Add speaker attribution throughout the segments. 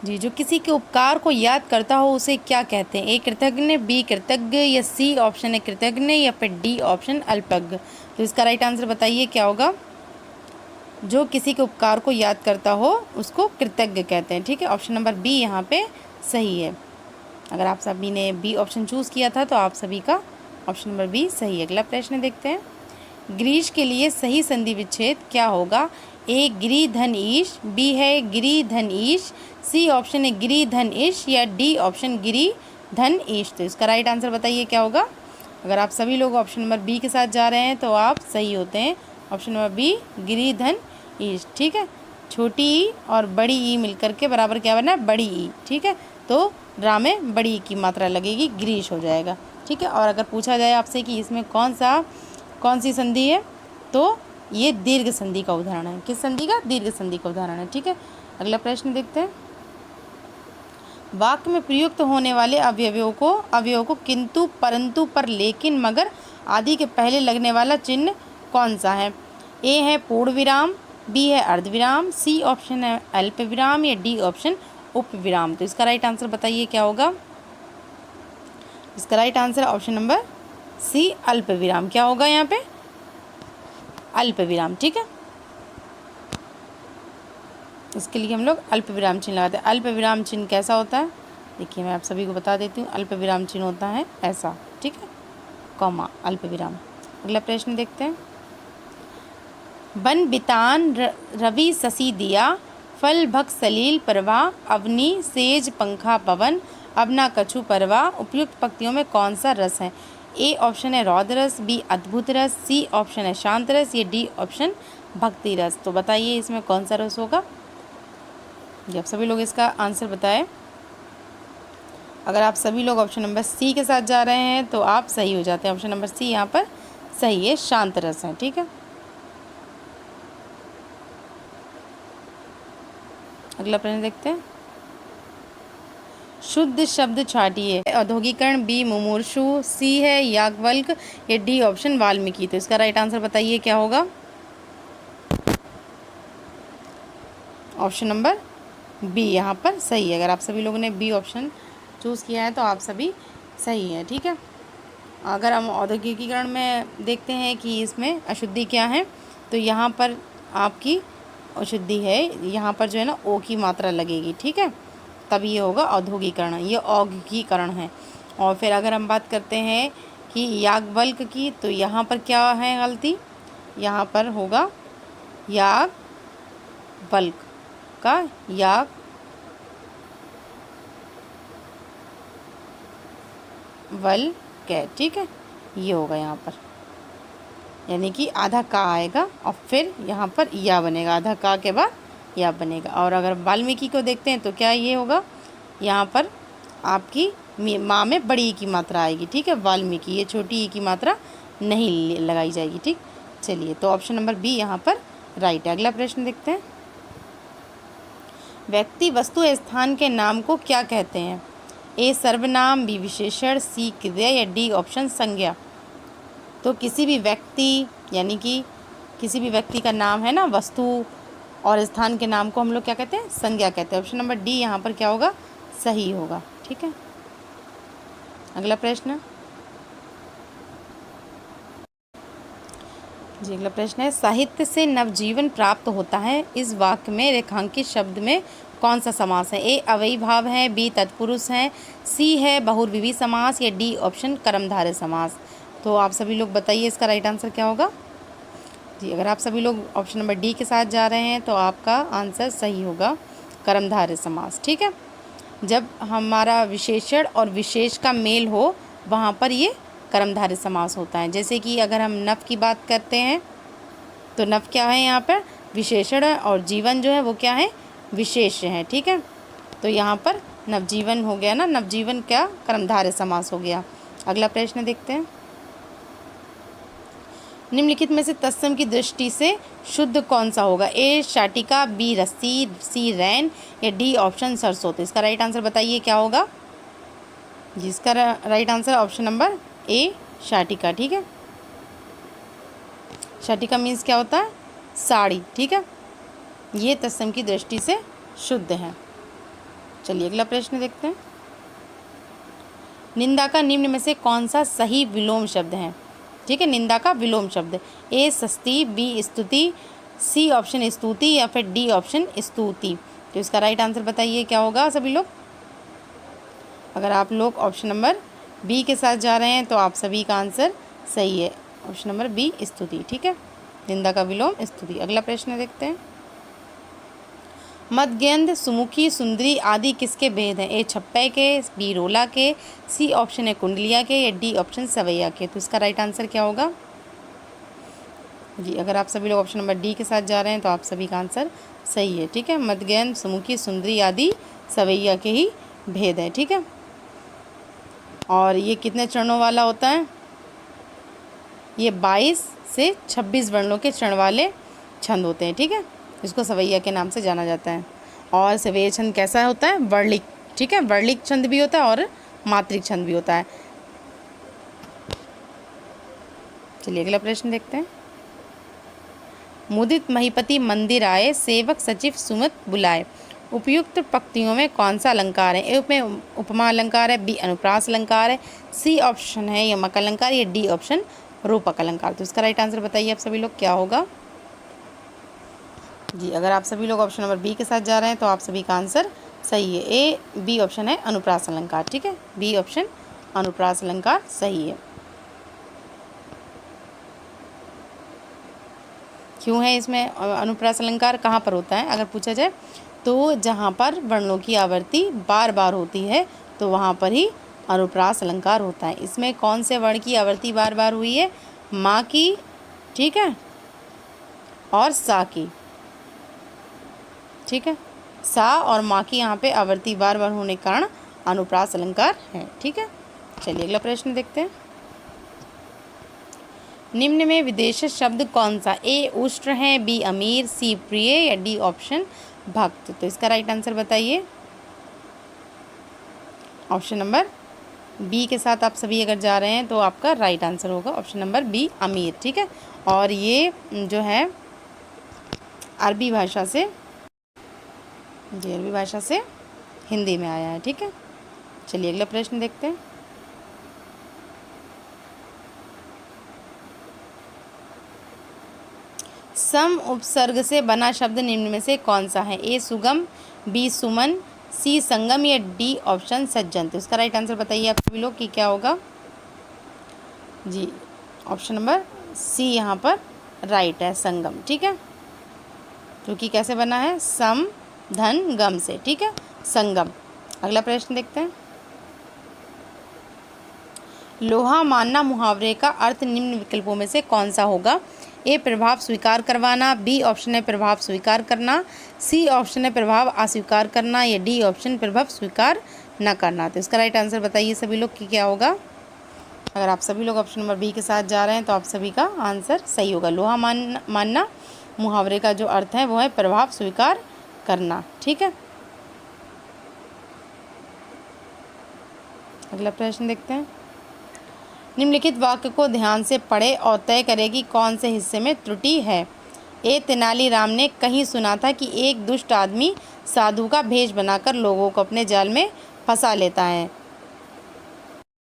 Speaker 1: जी, जो किसी के उपकार को याद करता हो उसे क्या कहते हैं? ए कृतज्ञ, बी कृतज्ञ, या सी ऑप्शन है कृतज्ञ, या फिर डी ऑप्शन अल्पज्ञ। तो इसका राइट आंसर बताइए क्या होगा? जो किसी के उपकार को याद करता हो उसको कृतज्ञ कहते हैं। ठीक है, ऑप्शन नंबर बी यहाँ पे सही है। अगर आप सभी ने बी ऑप्शन चूज़ किया था तो आप सभी का ऑप्शन नंबर बी सही है। अगला प्रश्न देखते हैं। ग्रीश के लिए सही संधि विच्छेद क्या होगा? ए गिरी धन ईश, बी है गिरी धन ईश, सी ऑप्शन है गिरी धन ईश, या डी ऑप्शन गिरी धन ईश। तो इसका राइट आंसर बताइए क्या होगा? अगर आप सभी लोग ऑप्शन नंबर बी के साथ जा रहे हैं तो आप सही होते हैं। ऑप्शन नंबर बी गिरी धन ईश। ठीक है, छोटी ई और बड़ी ई मिलकर के बराबर क्या बना है? बड़ी ई। ठीक है, तो ड्रा में बड़ी ई की मात्रा लगेगी, ग्रीश हो जाएगा। ठीक है, और अगर पूछा जाए आपसे कि इसमें कौन सी संधि है, तो ये दीर्घ संधि का उदाहरण है। किस संधि का? दीर्घ संधि का उदाहरण है। ठीक है, अगला प्रश्न देखते हैं। वाक्य में प्रयुक्त होने वाले अवयवों को किंतु, परंतु, पर, लेकिन, मगर आदि के पहले लगने वाला चिन्ह कौन सा है? ए है पूर्ण विराम, बी है अर्धविराम, सी ऑप्शन है अल्प विराम, या डी ऑप्शन उपविराम। तो इसका राइट आंसर बताइए क्या होगा? इसका right answer option number C अल्प विराम। क्या होगा यहाँ पे? अल्प विराम। ठीक है, इसके लिए हम लोग अल्प विराम चिन्ह लगाते हैं। अल्प विराम चिन्ह कैसा होता है? देखिए मैं आप सभी को बता देती हूँ। अल्प विराम चिन्ह होता है ऐसा। ठीक है, कॉमा, अल्प विराम। अगला प्रश्न देखते हैं। बन बितान रवि शशि दिया, फल भक सलील परवा, अवनी सेज पंखा पवन, अबना कछु परवा। उपयुक्त पंक्तियों में कौन सा रस है? ए ऑप्शन है रौद्र रस, बी अद्भुत रस, सी ऑप्शन है शांत रस, ये डी ऑप्शन भक्ति रस। तो बताइए इसमें कौन सा रस होगा? जब सभी लोग इसका आंसर बताएं। अगर आप सभी लोग ऑप्शन नंबर सी के साथ जा रहे हैं तो आप सही हो जाते हैं। ऑप्शन नंबर सी यहाँ पर सही है, शांत रस है। ठीक है, अगला प्रश्न देखते हैं। शुद्ध शब्द छाटिए। औद्योगिकरण, बी मुमूर्षु, सी है याज्ञवल्क्य, या डी ऑप्शन वाल्मीकि। तो इसका राइट आंसर बताइए क्या होगा? ऑप्शन नंबर बी यहाँ पर सही है। अगर आप सभी लोगों ने बी ऑप्शन चूज़ किया है तो आप सभी सही हैं। ठीक है, अगर हम औद्योगिकीकरण में देखते हैं कि इसमें अशुद्धि क्या है, तो यहाँ पर आपकी अशुद्धि है, यहाँ पर जो है ना ओ की मात्रा लगेगी। ठीक है, तब ये होगा औद्योगिकरण, ये औद्योगिकरण है। और फिर अगर हम बात करते हैं कि याज्ञवल्क्य की, तो यहाँ पर क्या है गलती? यहाँ पर होगा याज्ञवल्क्य का याज्ञवल्क्य। ठीक है, ये होगा यहाँ पर, यानी कि आधा का आएगा और फिर यहाँ पर या बनेगा, आधा का के बाद या बनेगा। और अगर वाल्मीकि को देखते हैं तो क्या ये होगा? यहाँ पर आपकी माँ में बड़ी ई की मात्रा आएगी। ठीक है, वाल्मीकि, ये छोटी ई की मात्रा नहीं लगाई जाएगी। ठीक, चलिए, तो ऑप्शन नंबर बी यहाँ पर राइट है। अगला प्रश्न देखते हैं। व्यक्ति, वस्तु या स्थान के नाम को क्या कहते हैं? ए सर्वनाम, बी विशेषण, सी क्रिया, या डी ऑप्शन संज्ञा। तो किसी भी व्यक्ति, यानी कि किसी भी व्यक्ति का नाम है ना, वस्तु और स्थान के नाम को हम लोग क्या कहते हैं? संज्ञा कहते हैं। ऑप्शन नंबर डी यहाँ पर क्या होगा? सही होगा। ठीक है, अगला प्रश्न जी। अगला प्रश्न है, साहित्य से नवजीवन प्राप्त होता है, इस वाक्य में रेखांकित शब्द में कौन सा समास है? ए अव्ययी भाव है, बी तत्पुरुष है, सी है बहुव्रीहि समास, या डी ऑप्शन कर्मधारय समास। तो आप सभी लोग बताइए इसका राइट आंसर क्या होगा? जी, अगर आप सभी लोग ऑप्शन नंबर डी के साथ जा रहे हैं तो आपका आंसर सही होगा, कर्मधारय समास। ठीक है, जब हमारा विशेषण और विशेष का मेल हो वहाँ पर ये कर्मधारय समास होता है। जैसे कि अगर हम नव की बात करते हैं तो नव क्या है? यहाँ पर विशेषण है, और जीवन जो है वो क्या है? विशेष्य है। ठीक है, तो यहाँ पर नवजीवन हो गया ना, नवजीवन क्या? कर्मधारय समास हो गया। अगला प्रश्न देखते हैं। निम्नलिखित में से तत्सम की दृष्टि से शुद्ध कौन सा होगा? ए शाटिका, बी रस्सी, सी रैन, या डी ऑप्शन सरसों। तो इसका राइट आंसर बताइए क्या होगा? जिसका राइट आंसर ऑप्शन नंबर ए शाटिका। ठीक है, शाटिका मीन्स क्या होता है? साड़ी। ठीक है, ये तत्सम की दृष्टि से शुद्ध है। चलिए अगला प्रश्न देखते हैं। निंदा का निम्न में से कौन सा सही विलोम शब्द है? ठीक है, निंदा का विलोम शब्द, ए सस्ती, बी स्तुति, सी ऑप्शन स्तुति या फिर डी ऑप्शन स्तुति। तो इसका राइट आंसर बताइए क्या होगा सभी लोग। अगर आप लोग ऑप्शन नंबर बी के साथ जा रहे हैं तो आप सभी का आंसर सही है, ऑप्शन नंबर बी स्तुति। ठीक है, निंदा का विलोम स्तुति। अगला प्रश्न देखते हैं। मदगेंद्र, सुमुखी, सुंदरी आदि किसके भेद हैं? ए छप्पे के, बी रोला के, सी ऑप्शन है कुंडलिया के या डी ऑप्शन सवैया के। तो इसका राइट आंसर क्या होगा जी। अगर आप सभी लोग ऑप्शन नंबर डी के साथ जा रहे हैं तो आप सभी का आंसर सही है। ठीक है, मदगेंद्र, सुमुखी, सुंदरी आदि सवैया के ही भेद है। ठीक है, और ये कितने चरणों वाला होता है? ये 22 से 26 वर्णों के चरण वाले छंद होते हैं। ठीक है, इसको सवैया के नाम से जाना जाता है। और सवैया छंद कैसा होता है? वर्लिक। ठीक है, वर्लिक छंद भी होता है और मात्रिक छंद भी होता है। चलिए अगला प्रश्न देखते हैं। मुदित महीपति मंदिर आए, सेवक सचिव सुमत बुलाए, उपयुक्त पंक्तियों में कौन सा अलंकार है? ए में उपमा अलंकार है, बी अनुप्रास अलंकार है, सी ऑप्शन है यमक अलंकार या डी ऑप्शन रूपक अलंकार। तो इसका राइट आंसर बताइए आप सभी लोग क्या होगा जी। अगर आप सभी लोग ऑप्शन नंबर बी के साथ जा रहे हैं तो आप सभी का आंसर सही है, ए बी ऑप्शन है अनुप्रास अलंकार। ठीक है, बी ऑप्शन अनुप्रास अलंकार सही है। क्यों है इसमें अनुप्रास अलंकार? कहाँ पर होता है अगर पूछा जाए तो जहाँ पर वर्णों की आवर्ती बार बार होती है तो वहाँ पर ही अनुप्रास अलंकार होता है। इसमें कौन से वर्ण की आवर्ती बार बार हुई है? माँ की, ठीक है, और सा की। ठीक है, सा और माँ की यहाँ पे आवर्ती बार बार होने के कारण अनुप्रास अलंकार है। ठीक है, चलिए अगला प्रश्न देखते हैं। निम्न में विदेशी शब्द कौन सा? ए उष्ट्र है, बी अमीर, सी प्रिय या डी ऑप्शन भक्त। तो इसका राइट आंसर बताइए। ऑप्शन नंबर बी के साथ आप सभी अगर जा रहे हैं तो आपका राइट आंसर होगा ऑप्शन नंबर बी अमीर। ठीक है, और ये जो है अरबी भाषा से हिंदी में आया है। ठीक है, चलिए अगला प्रश्न देखते हैं। सम उपसर्ग से बना शब्द निम्न में से कौन सा है? ए सुगम, बी सुमन, सी संगम या डी ऑप्शन सज्जन। तो इसका राइट आंसर बताइए आप सभी लोग कि क्या होगा जी। ऑप्शन नंबर सी यहाँ पर राइट है, संगम। ठीक है, क्योंकि कैसे बना है? सम धन गम से। ठीक है, संगम। अगला प्रश्न देखते हैं। लोहा मानना मुहावरे का अर्थ निम्न विकल्पों में से कौन सा होगा? ए प्रभाव स्वीकार करवाना, बी ऑप्शन है प्रभाव स्वीकार करना, सी ऑप्शन है प्रभाव अस्वीकार करना या डी ऑप्शन प्रभाव स्वीकार न करना। तो इसका राइट आंसर बताइए सभी लोग कि क्या होगा। अगर आप सभी लोग ऑप्शन नंबर बी के साथ जा रहे हैं तो आप सभी का आंसर सही होगा। लोहा मानना मुहावरे का जो अर्थ है वो है प्रभाव स्वीकार करना। ठीक है, अगला प्रश्न देखते हैं। निम्नलिखित वाक्य को ध्यान से पढ़े और तय करें कि कौन से हिस्से में त्रुटि है। ए तेनालीराम ने कहीं सुना था कि एक दुष्ट आदमी साधु का भेष बनाकर लोगों को अपने जाल में फंसा लेता है।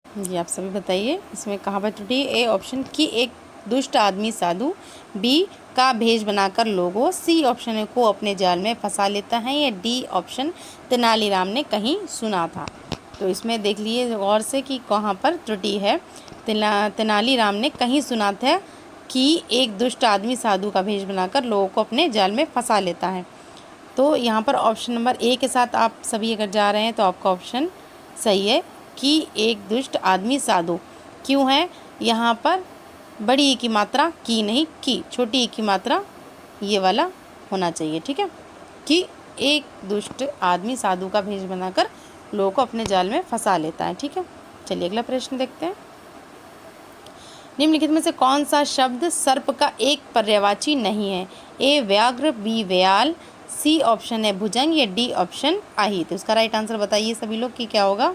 Speaker 1: जी आप सभी बताइए इसमें कहाँ पर त्रुटि? ए ऑप्शन की एक दुष्ट आदमी साधु, बी का भेष बनाकर लोगों, सी ऑप्शन को अपने जाल में फंसा लेता है या डी ऑप्शन तेनालीराम ने कहीं सुना था। तो इसमें देख लिए गौर से कि कहाँ पर त्रुटि है। तेनालीराम ने कहीं सुना था कि एक दुष्ट आदमी साधु का भेष बनाकर लोगों को अपने जाल में फंसा लेता है। तो यहाँ पर ऑप्शन नंबर ए के साथ आप सभी अगर जा रहे हैं तो आपका ऑप्शन सही है कि एक दुष्ट आदमी साधु। क्यों है? यहाँ पर बड़ी ई की मात्रा की नहीं की, छोटी ई की मात्रा ये वाला होना चाहिए। ठीक है, कि एक दुष्ट आदमी साधु का भेष बनाकर लोगों को अपने जाल में फंसा लेता है। ठीक है, चलिए अगला प्रश्न देखते हैं। निम्नलिखित में से कौन सा शब्द सर्प का एक पर्यायवाची नहीं है? ए व्याघ्र, बी व्याल, सी ऑप्शन है भुजंग या डी ऑप्शन आही। तो इसका राइट आंसर बताइए सभी लोग कि क्या होगा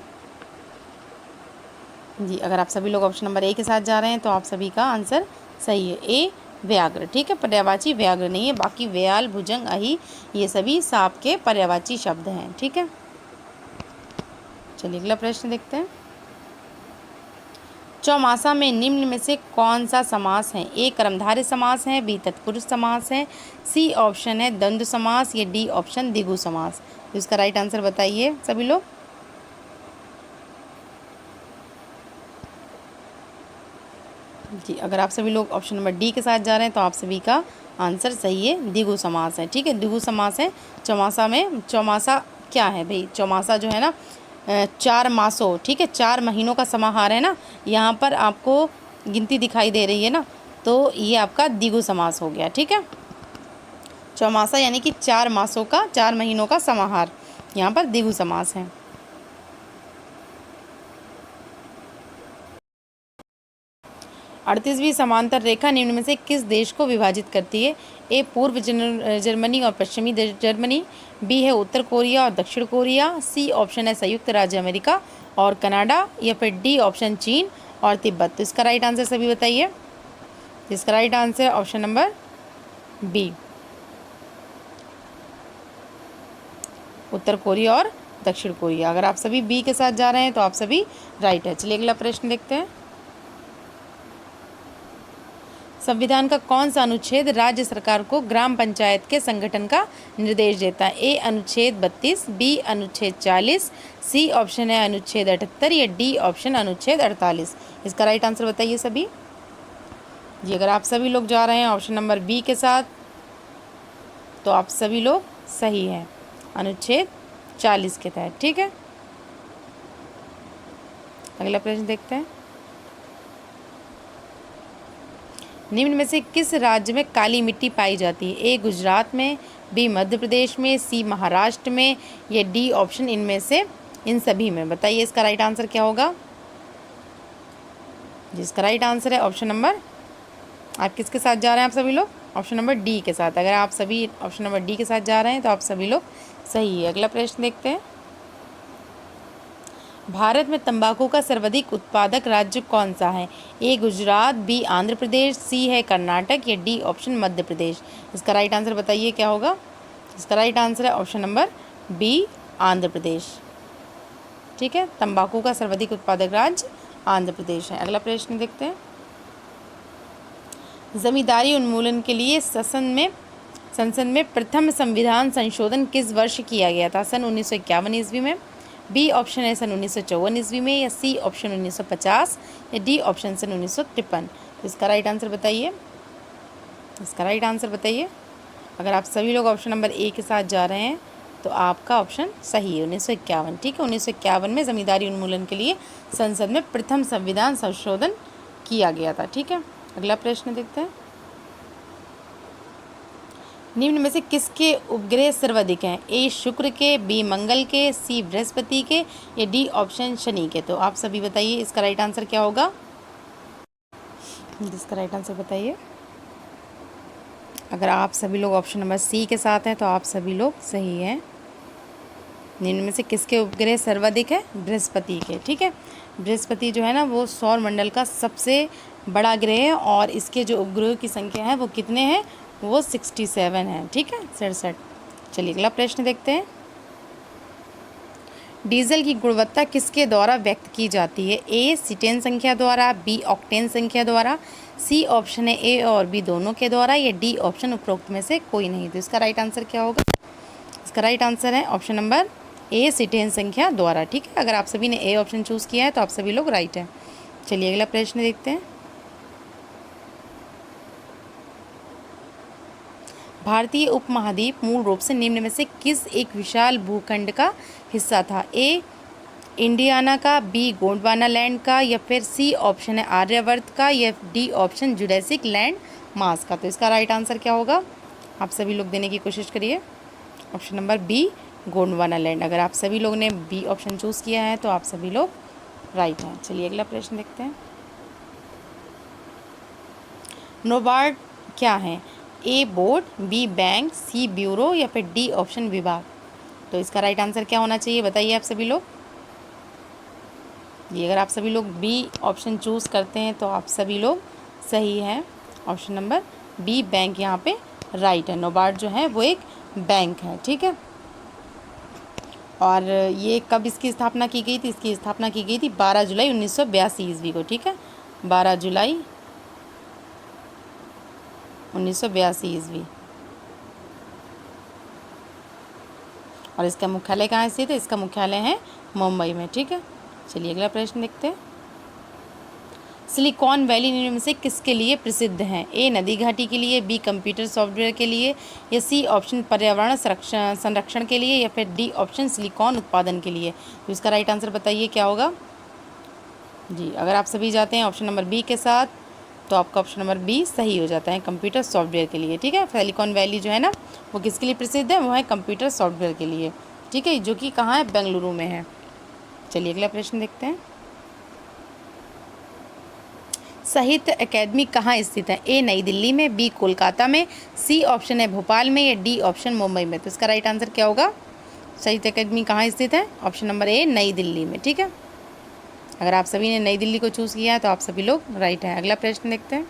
Speaker 1: जी। अगर आप सभी लोग ऑप्शन नंबर ए के साथ जा रहे हैं तो आप सभी का आंसर सही है, ए व्याघ्र। ठीक है, पर्यायवाची व्याघ्र नहीं है, बाकी व्याल, भुजंग, अही ये सभी सांप के पर्यायवाची शब्द हैं। ठीक है, चलिए अगला प्रश्न देखते हैं। चौमासा में निम्न में से कौन सा समास है? ए कर्मधारय समास है, बी तत्पुरुष समास है, सी ऑप्शन है द्वंद्व समास, या डी ऑप्शन द्विगु समास। तो इसका राइट आंसर बताइए सभी लोग। जी, अगर आप सभी लोग ऑप्शन नंबर डी के साथ जा रहे हैं तो आप सभी का आंसर सही है, द्विगु समास है। ठीक है, द्विगु समास है चौमासा में। चौमासा क्या है भाई? चौमासा जो है ना 4 मासों, ठीक है, 4 महीनों का समाहार है ना। यहाँ पर आपको गिनती दिखाई दे रही है ना, तो ये आपका द्विगु समास हो गया। ठीक है, चौमासा यानी कि 4 मासों का, 4 महीनों का समाहार, यहाँ पर द्विगु समास है। अड़तीसवीं समांतर रेखा निम्न में से किस देश को विभाजित करती है? ए पूर्व जर्मनी और पश्चिमी जर्मनी, बी है उत्तर कोरिया और दक्षिण कोरिया, सी ऑप्शन है संयुक्त राज्य अमेरिका और कनाडा, या फिर डी ऑप्शन चीन और तिब्बत। तो इसका राइट आंसर सभी बताइए। इसका right answer option number B, उत्तर कोरिया और दक्षिण कोरिया। अगर आप सभी बी के साथ जा रहे हैं तो आप सभी राइट है। चलिए अगला प्रश्न देखते हैं। संविधान का कौन सा अनुच्छेद राज्य सरकार को ग्राम पंचायत के संगठन का निर्देश देता है? ए अनुच्छेद 32, बी अनुच्छेद 40, सी ऑप्शन है अनुच्छेद 78, या डी ऑप्शन अनुच्छेद 48। इसका राइट आंसर बताइए सभी। जी, अगर आप सभी लोग जा रहे हैं ऑप्शन नंबर बी के साथ तो आप सभी लोग सही हैं, अनुच्छेद 40 के तहत। ठीक है, अगला प्रश्न देखते हैं। निम्न में से किस राज्य में काली मिट्टी पाई जाती है? ए गुजरात में, बी मध्य प्रदेश में, सी महाराष्ट्र में, या डी ऑप्शन इनमें से इन सभी में। बताइए इसका राइट आंसर क्या होगा। जिसका राइट आंसर है ऑप्शन नंबर, आप किसके साथ जा रहे हैं आप सभी लोग? ऑप्शन नंबर डी के साथ। अगर आप सभी ऑप्शन नंबर डी के साथ जा रहे हैं तो आप सभी लोग सही है। अगला प्रश्न देखते हैं। भारत में तंबाकू का सर्वाधिक उत्पादक राज्य कौन सा है? ए गुजरात, बी आंध्र प्रदेश, सी है कर्नाटक, या डी ऑप्शन मध्य प्रदेश। इसका राइट आंसर बताइए क्या होगा। इसका राइट आंसर है option number B, Andhra Pradesh. ठीक है, तंबाकू का सर्वाधिक उत्पादक राज्य आंध्र प्रदेश है। अगला प्रश्न देखते हैं। जमींदारी उन्मूलन के लिए संसद में प्रथम संविधान संशोधन किस वर्ष किया गया था? सन 1951 ईस्वी में, बी ऑप्शन है सन 1954 ईस्वी में, या सी ऑप्शन 1950, या डी ऑप्शन सन 1953। इसका राइट आंसर बताइए। इसका राइट आंसर बताइए। अगर आप सभी लोग ऑप्शन नंबर ए के साथ जा रहे हैं तो आपका ऑप्शन सही है, 1951। ठीक है, 1951 में जमींदारी उन्मूलन के लिए संसद में प्रथम संविधान संशोधन किया गया था। ठीक है, अगला प्रश्न देखते हैं। निम्न में से किसके उपग्रह सर्वाधिक हैं? ए शुक्र के, बी मंगल के, सी बृहस्पति के, या डी ऑप्शन शनि के। तो आप सभी बताइए इसका राइट आंसर क्या होगा। इसका राइट आंसर बताइए। अगर आप सभी लोग ऑप्शन नंबर सी के साथ हैं तो आप सभी लोग सही हैं। निम्न में से किसके उपग्रह सर्वाधिक है? बृहस्पति के। ठीक है, बृहस्पति जो है ना वो सौर मंडल का सबसे बड़ा ग्रह है और इसके जो उपग्रह की संख्या है वो कितने हैं? वो 67 है। ठीक है, 67। चलिए अगला प्रश्न देखते हैं। डीजल की गुणवत्ता किसके द्वारा व्यक्त की जाती है? ए सीटेन संख्या द्वारा, बी ऑक्टेन संख्या द्वारा, सी ऑप्शन है ए और बी दोनों के द्वारा, या डी ऑप्शन उपरोक्त में से कोई नहीं। तो इसका राइट आंसर क्या होगा। इसका राइट आंसर है ऑप्शन नंबर ए सीटेन संख्या द्वारा। ठीक है, अगर आप सभी ने ए ऑप्शन चूज़ किया है तो आप सभी लोग राइट हैं। चलिए अगला प्रश्न देखते हैं। भारतीय उपमहाद्वीप मूल रूप से निम्न में से किस एक विशाल भूखंड का हिस्सा था? ए इंडियाना का, बी गोंडवाना लैंड का, या फिर सी ऑप्शन है आर्यवर्त का, या D option Jurassic land mass का। तो इसका राइट आंसर क्या होगा, आप सभी लोग देने की कोशिश करिए। Option number B Gondwana land. अगर आप सभी लोग ने बी ऑप्शन चूज़ किया है तो आप सभी लोग राइट हैं। चलिए अगला प्रश्न देखते हैं। नोबार्ड क्या है? ए बोर्ड, बी बैंक, सी ब्यूरो, या फिर डी ऑप्शन विभाग। तो इसका राइट आंसर क्या होना चाहिए बताइए आप सभी लोग। ये अगर आप सभी लोग बी ऑप्शन चूज़ करते हैं तो आप सभी लोग सही हैं। ऑप्शन नंबर बी बैंक यहाँ पे राइट है। नोबार्ड जो है वो एक बैंक है। ठीक है, और ये कब इसकी स्थापना की गई थी? इसकी स्थापना की गई थी 12 जुलाई 1982 ईस्वी को, ठीक है, 12 जुलाई 1982 ईस्वी। और इसका मुख्यालय कहाँ स्थित है? इसका मुख्यालय है मुंबई में, ठीक है। चलिए अगला प्रश्न देखते हैं। सिलिकॉन वैली निम्न में से किसके लिए प्रसिद्ध है? ए नदी घाटी के लिए, बी कंप्यूटर सॉफ्टवेयर के लिए, या सी ऑप्शन पर्यावरण संरक्षण के लिए, या फिर डी ऑप्शन सिलिकॉन उत्पादन के लिए। तो इसका राइट आंसर बताइए क्या होगा। जी, अगर आप सभी जाते हैं ऑप्शन नंबर बी के साथ तो आपका ऑप्शन नंबर बी सही हो जाता है, कंप्यूटर सॉफ्टवेयर के लिए, ठीक है। सिलिकॉन वैली जो है ना वो किसके लिए प्रसिद्ध है? वो है कंप्यूटर सॉफ्टवेयर के लिए, ठीक है, जो कि कहाँ है? बेंगलुरु में है। चलिए अगला प्रश्न देखते हैं। साहित्य अकेदमी कहाँ स्थित है? ए नई दिल्ली में, बी कोलकाता में, सी ऑप्शन है भोपाल में, या डी ऑप्शन मुंबई में। तो इसका राइट आंसर क्या होगा? साहित्य अकेदमी कहाँ स्थित है? ऑप्शन नंबर ए नई दिल्ली में, ठीक है। अगर आप सभी ने नई दिल्ली को चूज़ किया है तो आप सभी लोग राइट हैं। अगला प्रश्न देखते हैं।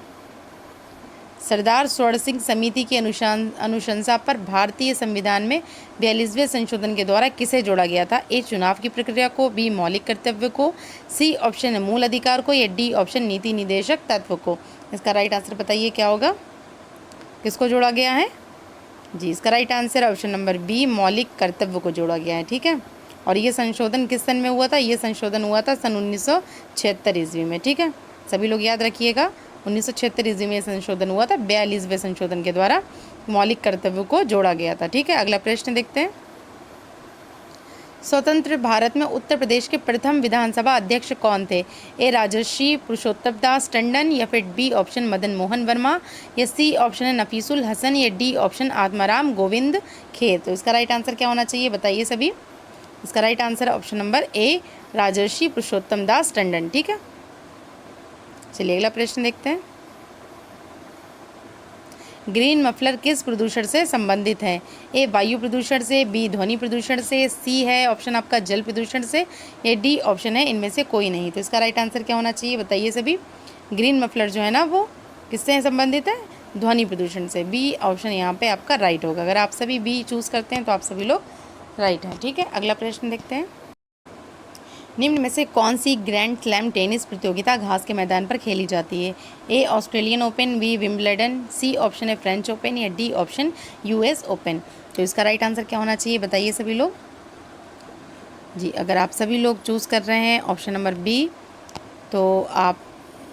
Speaker 1: सरदार स्वर्ण सिंह समिति की अनुशंसा पर भारतीय संविधान में 42वें संशोधन के द्वारा किसे जोड़ा गया था? ए चुनाव की प्रक्रिया को, बी मौलिक कर्तव्य को, सी ऑप्शन है मूल अधिकार को, या डी ऑप्शन नीति निदेशक तत्व को। इसका राइट आंसर बताइए क्या होगा, किसको जोड़ा गया है? जी, इसका right answer option number B मौलिक कर्तव्य को जोड़ा गया है, ठीक है। और ये संशोधन किस सन में हुआ था? ये संशोधन हुआ था सन 1976 ईस्वी में, ठीक है। सभी लोग याद रखिएगा, 1976 ईस्वी में संशोधन हुआ था। 42वें संशोधन के द्वारा मौलिक कर्तव्यों को जोड़ा गया था, ठीक है। अगला प्रश्न देखते हैं। स्वतंत्र भारत में उत्तर प्रदेश के प्रथम विधानसभा अध्यक्ष कौन थे? ए राजर्षि पुरुषोत्तम दास टंडन, या फिर बी ऑप्शन मदन मोहन वर्मा, या सी ऑप्शन है नफीसुल हसन, या डी ऑप्शन आत्माराम गोविंद खेर। तो इसका राइट आंसर क्या होना चाहिए बताइए सभी। इसका right answer option number A Rajarshi Purushottam Das Tandon, ठीक है। चलिए अगला प्रश्न देखते हैं। ग्रीन मफलर किस प्रदूषण से संबंधित है? ए वायु प्रदूषण से, बी ध्वनि प्रदूषण से, सी है ऑप्शन आपका जल प्रदूषण से, या डी ऑप्शन है इनमें से कोई नहीं। तो इसका राइट आंसर क्या होना चाहिए बताइए सभी। ग्रीन मफलर जो है ना वो किससे संबंधित है? ध्वनि प्रदूषण से। बी ऑप्शन यहाँ पे आपका राइट होगा। अगर आप सभी बी चूज़ करते हैं तो आप सभी लोग राइट हैं, ठीक है। अगला प्रश्न देखते हैं। निम्न में से कौन सी ग्रैंड स्लैम टेनिस प्रतियोगिता घास के मैदान पर खेली जाती है? A Australian Open, B Wimbledon, C option है फ्रेंच ओपन, या डी ऑप्शन यूएस ओपन। तो इसका राइट आंसर क्या होना चाहिए बताइए सभी लोग। जी, अगर आप सभी लोग चूज़ कर रहे हैं ऑप्शन नंबर बी तो आप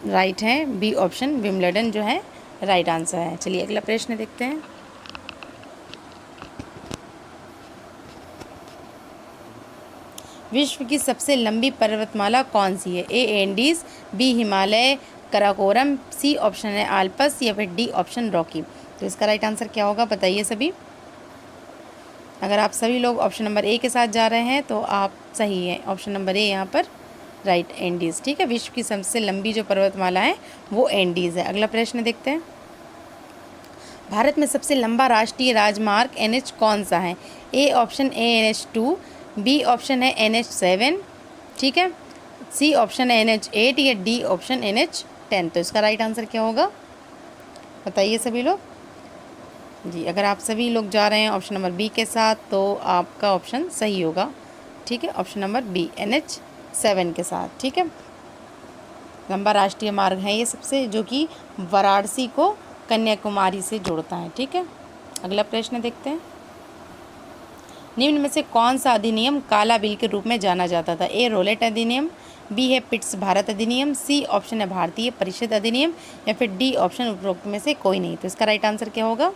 Speaker 1: राइट हैं। बी ऑप्शन विंबलडन जो है राइट आंसर है। चलिए अगला प्रश्न देखते हैं। विश्व की सबसे लंबी पर्वतमाला कौन सी है? A Andes, B Himalaya, Karakoram, C option है आल्पस, या फिर डी ऑप्शन रॉकी। तो इसका राइट आंसर क्या होगा बताइए सभी। अगर आप सभी लोग ऑप्शन नंबर ए के साथ जा रहे हैं तो आप सही हैं। ऑप्शन नंबर ए यहाँ पर राइट, एंडीज़, ठीक है। विश्व की सबसे लंबी जो पर्वतमाला है वो एंडीज़ है। अगला प्रश्न देखते हैं। भारत में सबसे लंबा राष्ट्रीय राजमार्ग NH कौन सा है? A option NH2, B option है NH7, ठीक है, सी ऑप्शन है NH8, या डी ऑप्शन NH10। तो इसका राइट आंसर क्या होगा बताइए सभी लोग। जी, अगर आप सभी लोग जा रहे हैं ऑप्शन नंबर बी के साथ तो आपका ऑप्शन सही होगा, ठीक है। ऑप्शन नंबर बी NH7 के साथ, ठीक है। लंबा राष्ट्रीय मार्ग है ये सबसे, जो कि वाराणसी को कन्याकुमारी से जोड़ता है, ठीक है। अगला प्रश्न देखते हैं। निम्न में से कौन सा अधिनियम काला बिल के रूप में जाना जाता था? ए रोलेट अधिनियम, बी है पिट्स भारत अधिनियम, सी ऑप्शन है भारतीय परिषद अधिनियम, या फिर डी ऑप्शन उपरोक्त में से कोई नहीं। तो इसका राइट आंसर क्या होगा?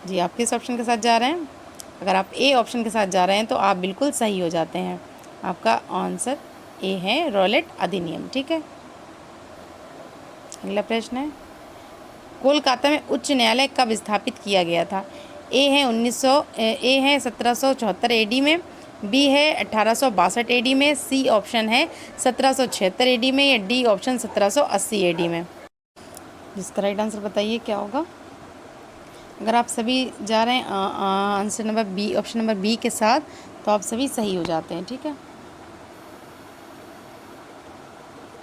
Speaker 1: जी, आप किस ऑप्शन के साथ जा रहे हैं? अगर आप ए ऑप्शन के साथ जा रहे हैं तो आप बिल्कुल सही हो जाते हैं। आपका आंसर ए है रोलेट अधिनियम, ठीक है। अगला प्रश्न है। कोलकाता में उच्च न्यायालय कब स्थापित किया गया था? ए है 1774 AD में, बी है 1862 AD में, सी ऑप्शन है 1776 AD में, या डी ऑप्शन 1780 AD में। जिसका राइट आंसर बताइए क्या होगा। अगर आप सभी जा रहे हैं answer number B, option number B के साथ तो आप सभी सही हो जाते हैं, ठीक है।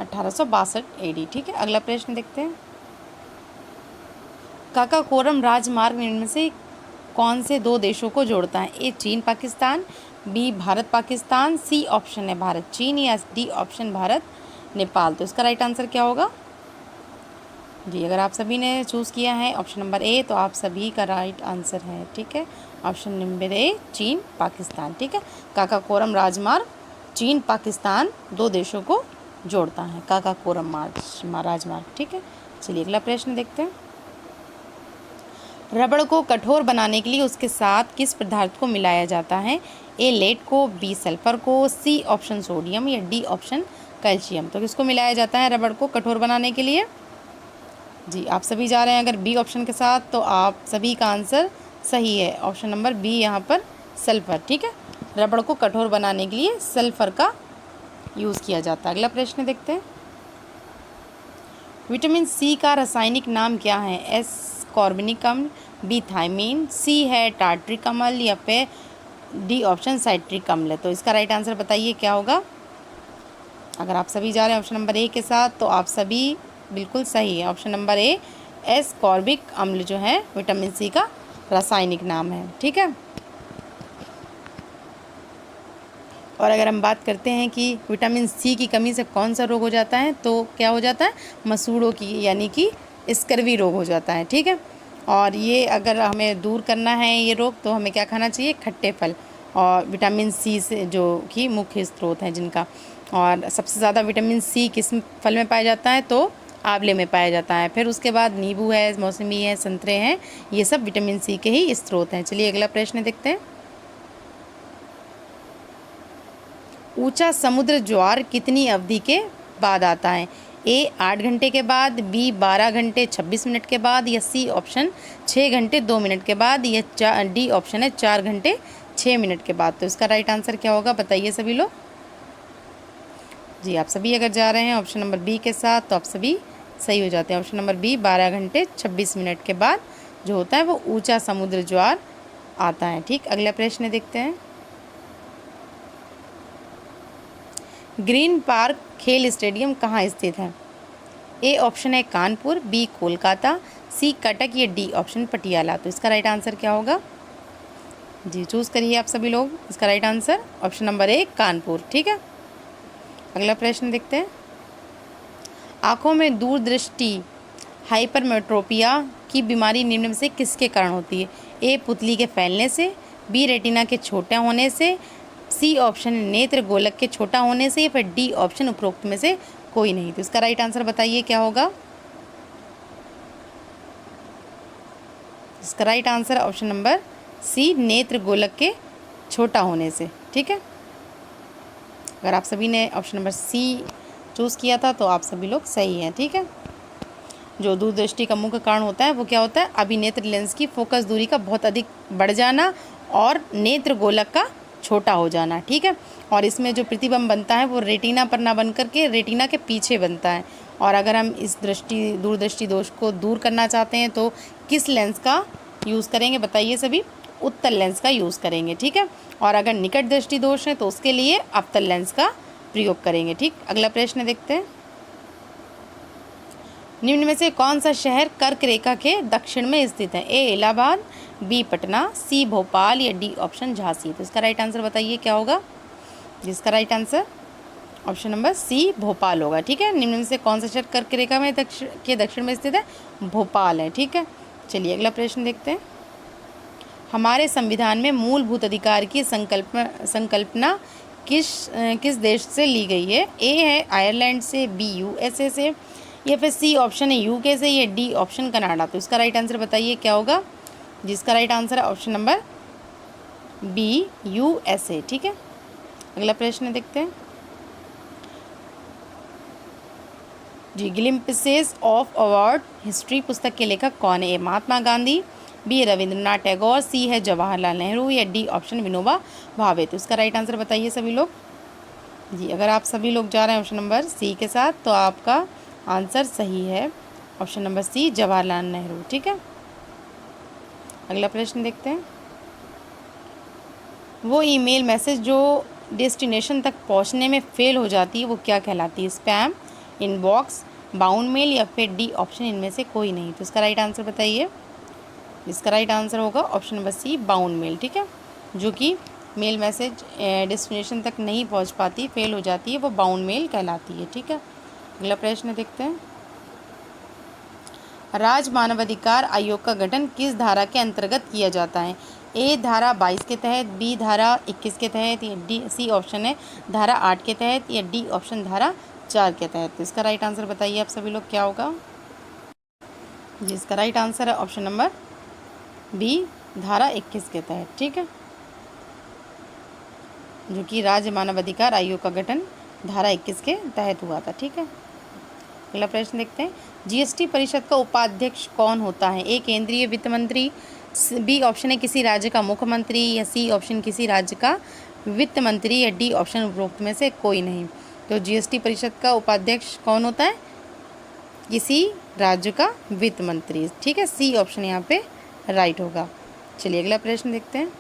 Speaker 1: 1862 AD, ठीक है। अगला प्रश्न देखते हैं। काकाकोरम राजमार्ग इनमें से कौन से दो देशों को जोड़ता है? ए चीन Pakistan, B Bharat Pakistan, C option है भारत चीन, या डी ऑप्शन भारत नेपाल। तो इसका राइट आंसर क्या होगा जी? अगर आप सभी ने चूज़ किया है ऑप्शन नंबर ए तो आप सभी का राइट आंसर है, ठीक है। ऑप्शन नंबर ए चीन पाकिस्तान, ठीक है। काकाकोरम राजमार्ग चीन पाकिस्तान 2 देशों को जोड़ता है, काकाकोरम राजमार्ग, ठीक है। चलिए अगला प्रश्न देखते हैं। रबड़ को कठोर बनाने के लिए उसके साथ किस पदार्थ को मिलाया जाता है? ए लेड को, बी सल्फर को, सी ऑप्शन सोडियम, या डी ऑप्शन कैल्शियम। तो किसको मिलाया जाता है रबड़ को कठोर बनाने के लिए? जी आप सभी जा रहे हैं अगर बी ऑप्शन के साथ तो आप सभी का आंसर सही है। ऑप्शन नंबर बी यहाँ पर सल्फर, ठीक है। रबड़ को कठोर बनाने के लिए सल्फर का यूज़ किया जाता है। अगला प्रश्न देखते हैं। विटामिन सी का रासायनिक नाम क्या है? एस कार्बनिक अम्ल, बी थायमीन, सी है टार्ट्रिक अम्ल, या फिर डी ऑप्शन साइट्रिक अम्ल। तो इसका राइट आंसर बताइए क्या होगा? अगर आप सभी जा रहे हैं ऑप्शन नंबर ए के साथ तो आप सभी बिल्कुल सही है। ऑप्शन नंबर ए एस कार्बिक अम्ल जो है विटामिन सी का रासायनिक नाम है, ठीक है। और अगर हम बात करते हैं कि विटामिन सी की कमी से कौन सा रोग हो जाता है तो क्या हो जाता है? मसूड़ों की यानी कि स्कर्वी रोग हो जाता है, ठीक है। और ये अगर हमें दूर करना है ये रोग तो हमें क्या खाना चाहिए? खट्टे फल और विटामिन सी से जो कि मुख्य स्रोत हैं जिनका। और सबसे ज़्यादा विटामिन सी किस फल में पाया जाता है? तो आंवले में पाया जाता है। फिर उसके बाद नींबू है, मौसमी है, संतरे हैं, ये सब विटामिन सी के ही स्रोत हैं। चलिए अगला प्रश्न देखते हैं। ऊंचा समुद्र ज्वार कितनी अवधि के बाद आता है? ए 8 घंटे के बाद, बी 12 घंटे 26 मिनट के बाद, या सी ऑप्शन 6 घंटे 2 मिनट के बाद, या डी ऑप्शन है 4 घंटे 6 मिनट के बाद। तो इसका राइट आंसर क्या होगा बताइए सभी लोग। जी आप सभी अगर जा रहे हैं ऑप्शन नंबर बी के साथ तो आप सभी सही हो जाते हैं। ऑप्शन नंबर बी 12 घंटे 26 मिनट के बाद जो होता है वो ऊंचा समुद्र ज्वार आता है, ठीक। अगला प्रश्न देखते हैं। ग्रीन पार्क खेल स्टेडियम कहाँ स्थित है? ए ऑप्शन है कानपुर, बी कोलकाता, सी कटक, या डी ऑप्शन पटियाला। तो इसका राइट आंसर क्या होगा जी? चूज़ करिए आप सभी लोग। इसका राइट आंसर ऑप्शन नंबर ए कानपुर, ठीक है। अगला प्रश्न देखते हैं। आँखों में दूरदृष्टि हाइपरमेट्रोपिया की बीमारी निम्न में से किसके कारण होती है? ए पुतली के फैलने से, बी रेटिना के छोटा होने से, सी ऑप्शन नेत्र गोलक के छोटा होने से, या फिर डी ऑप्शन उपरोक्त में से कोई नहीं। तो इसका राइट आंसर बताइए क्या होगा? इसका right answer option number C नेत्र गोलक के छोटा होने से, ठीक है। अगर आप सभी ने ऑप्शन नंबर सी चूज़ किया था तो आप सभी लोग सही हैं, ठीक है। जो दूरदृष्टि का मुख्य कारण होता है वो क्या होता है? अभिनेत्र लेंस की फोकस दूरी का बहुत अधिक बढ़ जाना और नेत्र गोलक का छोटा हो जाना, ठीक है। और इसमें जो प्रतिबिंब बनता है वो रेटिना पर ना बन करके रेटिना के पीछे बनता है। और अगर हम इस दूरदृष्टि दोष को दूर करना चाहते हैं तो किस लेंस का यूज़ करेंगे बताइए सभी? उत्तल लेंस का यूज़ करेंगे, ठीक है। और अगर निकट दृष्टि दोष है तो उसके लिए अवतल लेंस का प्रयोग करेंगे, ठीक। अगला प्रश्न देखते हैं। निम्न में से कौन सा शहर कर्क रेखा के दक्षिण में स्थित है? ए इलाहाबाद, बी पटना, सी भोपाल, या डी ऑप्शन झांसी। तो इसका राइट आंसर बताइए क्या होगा? जिसका right answer option number C Bhopal होगा, ठीक है। निम्न में से कौन सा शहर कर्क रेखा में दक्षिण में स्थित है? भोपाल है, ठीक है। चलिए अगला प्रश्न देखते हैं। हमारे संविधान में मूलभूत अधिकार की संकल्पना किस देश से ली गई है? ए है आयरलैंड से, बी यूएसए से, या फिर सी ऑप्शन है यूके से, या डी ऑप्शन कनाडा। तो इसका राइट आंसर बताइए क्या होगा? जिसका राइट आंसर है ऑप्शन नंबर बी यूएसए, ठीक है। अगला प्रश्न देखते हैं। जी ग्लिम्पसेस ऑफ अवार्ड हिस्ट्री पुस्तक के लेखक कौन है? ए महात्मा गांधी, बी रविंद्रनाथ टैगोर, सी है जवाहरलाल नेहरू, या डी ऑप्शन विनोबा भावे। तो इसका राइट आंसर बताइए सभी लोग। जी अगर आप सभी लोग जा रहे हैं ऑप्शन नंबर सी के साथ तो आपका आंसर सही है। Option number C Jawaharlal Nehru, ठीक है। अगला प्रश्न देखते हैं। वो ईमेल मैसेज जो डेस्टिनेशन तक पहुंचने में फेल हो जाती है वो क्या कहलाती है? स्पैम, इनबॉक्स, बाउंड मेल, या फिर डी ऑप्शन इनमें से कोई नहीं। तो इसका राइट आंसर बताइए। इसका राइट आंसर होगा option number C bound mail, ठीक है, जो कि मेल मैसेज डेस्टिनेशन तक नहीं पहुंच पाती, फेल हो जाती है, वो बाउंड मेल कहलाती है। ठीक है, अगला प्रश्न देखते हैं। राज्य मानवाधिकार आयोग का गठन किस धारा के अंतर्गत किया जाता है? ए धारा 22 के तहत, बी धारा 21 के तहत, या डी सी ऑप्शन है धारा 8 के तहत, या डी ऑप्शन धारा 4 के तहत। तो इसका राइट आंसर बताइए आप सभी लोग क्या होगा। जिसका राइट आंसर है ऑप्शन नंबर बी धारा 21 के तहत। ठीक है, जो कि राज्य मानवाधिकार आयोग का गठन धारा 21 के तहत हुआ था। ठीक है, अगला प्रश्न देखते हैं। जीएसटी परिषद का उपाध्यक्ष कौन होता है? ए केंद्रीय वित्त मंत्री, बी ऑप्शन है किसी राज्य का मुख्यमंत्री, या सी ऑप्शन किसी राज्य का वित्त मंत्री, या डी ऑप्शन उपरोक्त में से कोई नहीं। तो जीएसटी परिषद का उपाध्यक्ष कौन होता है? किसी राज्य का वित्त मंत्री। ठीक है, सी ऑप्शन यहाँ पे राइट होगा। चलिए अगला प्रश्न देखते हैं।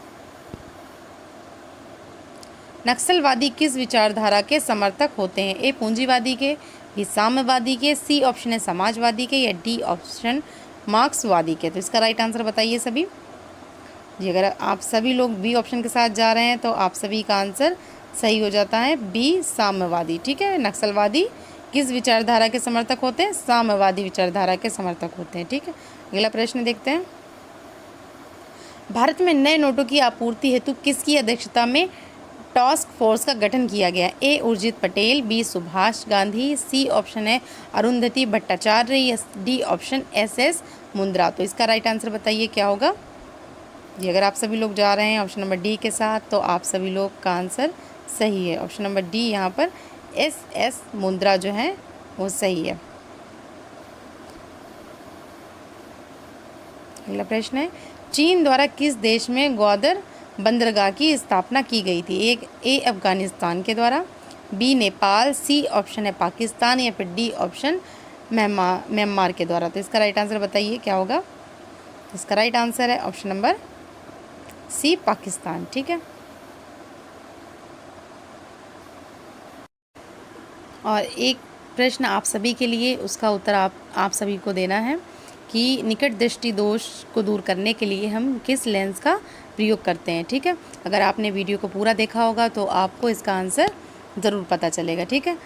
Speaker 1: नक्सलवादी किस विचारधारा के समर्थक होते हैं? ए पूंजीवादी के, बी साम्यवादी के, सी ऑप्शन है समाजवादी के, या डी ऑप्शन मार्क्सवादी के। तो इसका राइट आंसर बताइए सभी जी। अगर आप सभी लोग बी ऑप्शन के साथ जा रहे हैं तो आप सभी का आंसर सही हो जाता है, बी साम्यवादी। ठीक है, नक्सलवादी किस विचारधारा के समर्थक होते हैं? साम्यवादी विचारधारा के समर्थक होते हैं। ठीक है, अगला प्रश्न देखते हैं। भारत में नए नोटों की आपूर्ति हेतु किसकी अध्यक्षता में टास्क फोर्स का गठन किया गया? A Urjit Patel, B Subhash Gandhi, C option है अरुंधति भट्टाचार्य, या डी ऑप्शन एस मुंद्रा। तो इसका राइट आंसर बताइए क्या होगा जी। अगर आप सभी लोग जा रहे हैं ऑप्शन नंबर डी के साथ तो आप सभी लोग का आंसर सही है। ऑप्शन नंबर डी यहाँ पर एस मुंद्रा जो है वो सही है। अगला प्रश्न है। चीन द्वारा किस देश में ग्वादर बंदरगाह की स्थापना की गई थी? एक ए अफगानिस्तान के द्वारा, बी नेपाल, सी ऑप्शन है पाकिस्तान, या फिर डी ऑप्शन म्यांमार के द्वारा। तो इसका राइट आंसर बताइए क्या होगा। इसका राइट आंसर है ऑप्शन नंबर सी पाकिस्तान। ठीक है, और एक प्रश्न आप सभी के लिए, उसका उत्तर आप सभी को देना है कि निकट दृष्टि दोष को दूर करने के लिए हम किस लेंस का प्रयोग करते हैं। ठीक है, अगर आपने वीडियो को पूरा देखा होगा तो आपको इसका आंसर ज़रूर पता चलेगा। ठीक है,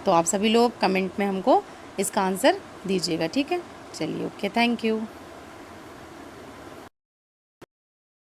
Speaker 1: तो आप सभी लोग कमेंट में हमको इसका आंसर दीजिएगा। ठीक है, चलिए ओके, थैंक यू।